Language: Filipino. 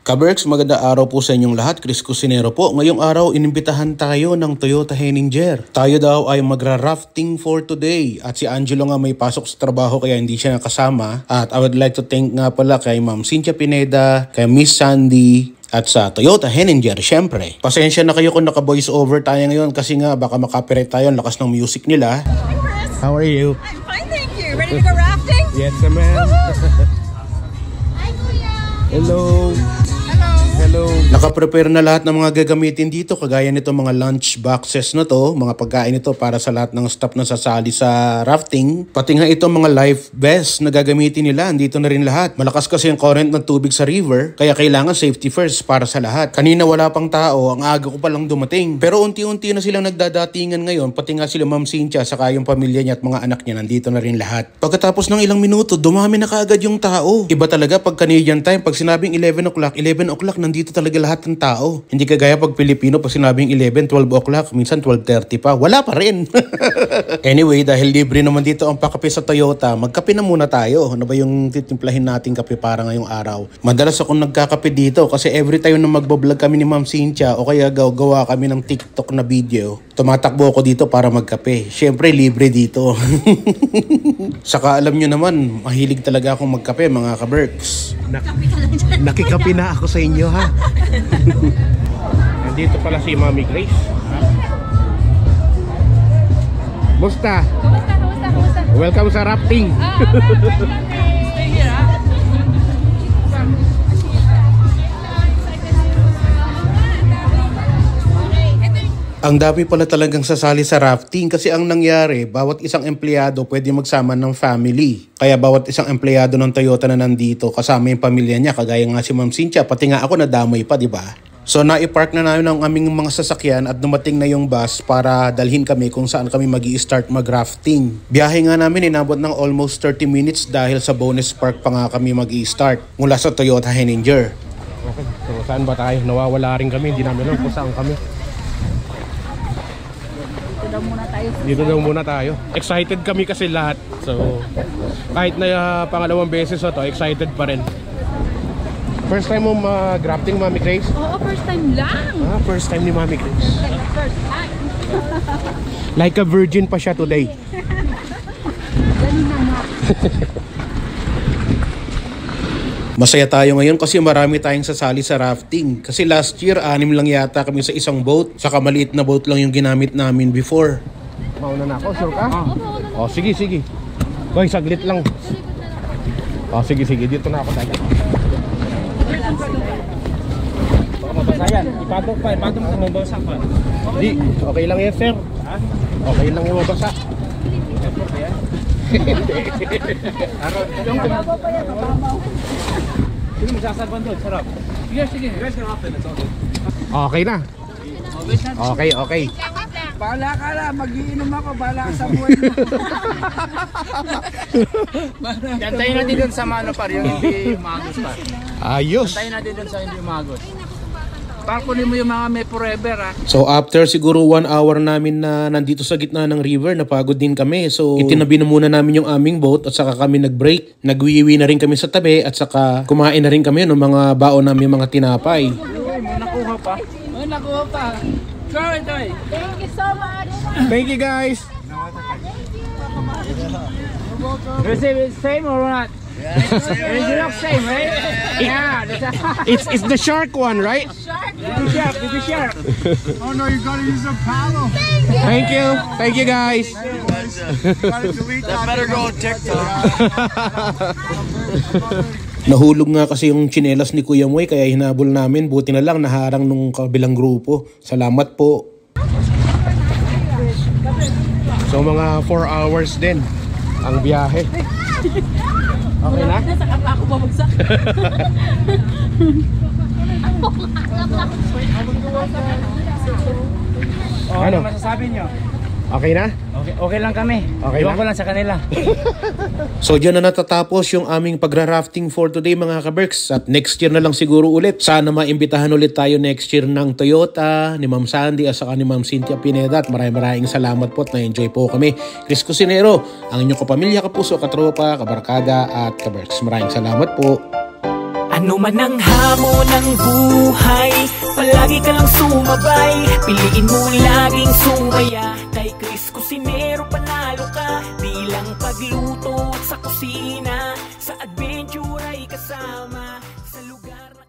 Kaberks, maganda araw po sa inyong lahat. Chris Cusinero po. Ngayong araw, inimbitahan tayo ng Toyota Henninger. Tayo daw ay magra-rafting for today. At si Angelo nga may pasok sa trabaho kaya hindi siya nakasama. At I would like to thank nga pala kay Ma'am Cynthia Pineda, kay Miss Sandy, at sa Toyota Henninger, syempre. Pasensya na kayo kung naka-voice over tayo ngayon kasi nga baka makapirate tayo ang lakas ng music nila. Hi, Chris. How are you? I'm fine, thank you. Ready to go rafting? Yes, ma'am. Hi, Kuya. Hello. Hello. Naka-prepare na lahat ng mga gagamitin dito kagaya nito mga lunch boxes na to, mga pagkain ito para sa lahat ng staff na sasali sa rafting. Pati nga ito mga life vest na gagamitin nila, andito na rin lahat. Malakas kasi ang current ng tubig sa river, kaya kailangan safety first para sa lahat. Kanina wala pang tao, ang aga ko palang dumating. Pero unti-unti na silang nagdadatingan ngayon, pati nga sila Ma'am Cynthia saka yung pamilya niya at mga anak niya nandito na rin lahat. Pagkatapos ng ilang minuto, dumami na kaagad yung tao. Iba talaga pag Canadian time, pag sinabing 11 o'clock nandito talaga lahat ng tao. Hindi kagaya pag Pilipino, pag sinabing 11, 12 o'clock, minsan 12:30 pa, wala pa rin. Anyway, dahil libre naman dito ang pakape sa Toyota, magkape na muna tayo. Ano ba yung titimplahin nating kape para ngayong araw? Madalas akong nagkakape dito kasi every time na magbablog kami ni Ma'am Cynthia o kaya gawa kami ng TikTok na video, tumatakbo ako dito para magkape. Siyempre, libre dito. Saka alam nyo naman, mahilig talaga akong magkape mga kaberks. Nakikape na ako sa inyo ha. Nandito pala si Mami Grace. Musta? Kumusta? Welcome sa rafting. Stay here, ha? Ang dami pala talagang sasali sa rafting kasi ang nangyari, bawat isang empleyado pwede magsama ng family. Kaya bawat isang empleyado ng Toyota na nandito kasama yung pamilya niya, kagaya nga si Ma'am Cynthia, pati nga ako nadamay pa, di ba? So naipark na namin ang aming mga sasakyan at dumating na yung bus para dalhin kami kung saan kami mag-i-start mag-rafting. Biyahe nga namin inabot ng almost 30 minutes dahil sa bonus park pa nga kami mag-i-start mula sa Toyota Henninger. Okay, so saan ba tayo? Nawawala rin kami, hindi namin alam kung saan kami. Dito daw muna tayo. Excited kami kasi lahat. So, kahit na pangalawang beses to, excited pa rin. First time mo mag-rafting, Mami Grace? Oo, first time lang. Ah, first time ni Mami Grace. First time. Like a virgin pa siya today. Dali na nga. Masaya tayo ngayon kasi marami tayong sasali sa rafting. Kasi last year, 6 lang yata kami sa isang boat. Saka maliit na boat lang yung ginamit namin before. Mauna na ako, sure ka? Oh, sige. Boy, saglit lang. Oh, sige. Dito na ako tayo. Baka mabasa yan. Ipatong mo sa mabasa pa. Di, okay lang yan, sir. Ha? Okay lang yung mabasa. Sige, magsasalpan doon. Sarap. Sige. Okay na. Okay. Bahala ka na, magiinom ako, bahala ka sa buhay mo. Dantayin natin doon sa mano par, yung hindi umagos pa. Ayos. Dantayin natin doon sa hindi umagos. Para kunin mo yung mga may forever ha. So after siguro 1 hour namin na nandito sa gitna ng river, napagod din kami. So itinabi na muna namin yung aming boat at saka kami nag-break. Nagwiwi na rin kami sa tabi at saka kumain na rin kami ng mga baon namin mga tinapay. Nakuha pa. Try. Thank you so much. Thank you guys. Receive it same or not? You look same, right? Yeah. It's the shark one, right? Did you shark? Oh no, you gotta use a paddle. Thank you guys. That better go on TikTok. Nahulog nga kasi yung tsinelas ni Kuya Moy kaya hinabol namin. Buti na lang naharang nung kabilang grupo. Salamat po. So mga 4 hours din ang biyahe. Okay na? Nasa kapla ako babagsak. Ano? Masasabi nyo? Okay na? Okay lang kami. Okay Iwan lang? ko lang sa kanila. So dyan na natatapos yung aming pagra-rafting for today mga kaberks. At next year na lang siguro ulit. Sana maimbitahan ulit tayo next year ng Toyota, ni Ma'am Sandy at saka ni Ma'am Cynthia Pineda. At maraming salamat po at na-enjoy po kami. Chris Cusinero, ang inyong kapamilya, kapuso, katropa, kabarkada at kaberks. Maraming salamat po. I Ano man ang hamon ng buhay, palagi ka lang sumabay. Piliin mo laging sumaya. Kay Chris Cusinero panalo ka. Di lang pagluto at sa kusina, sa adventure ay kasama. Sa lugar na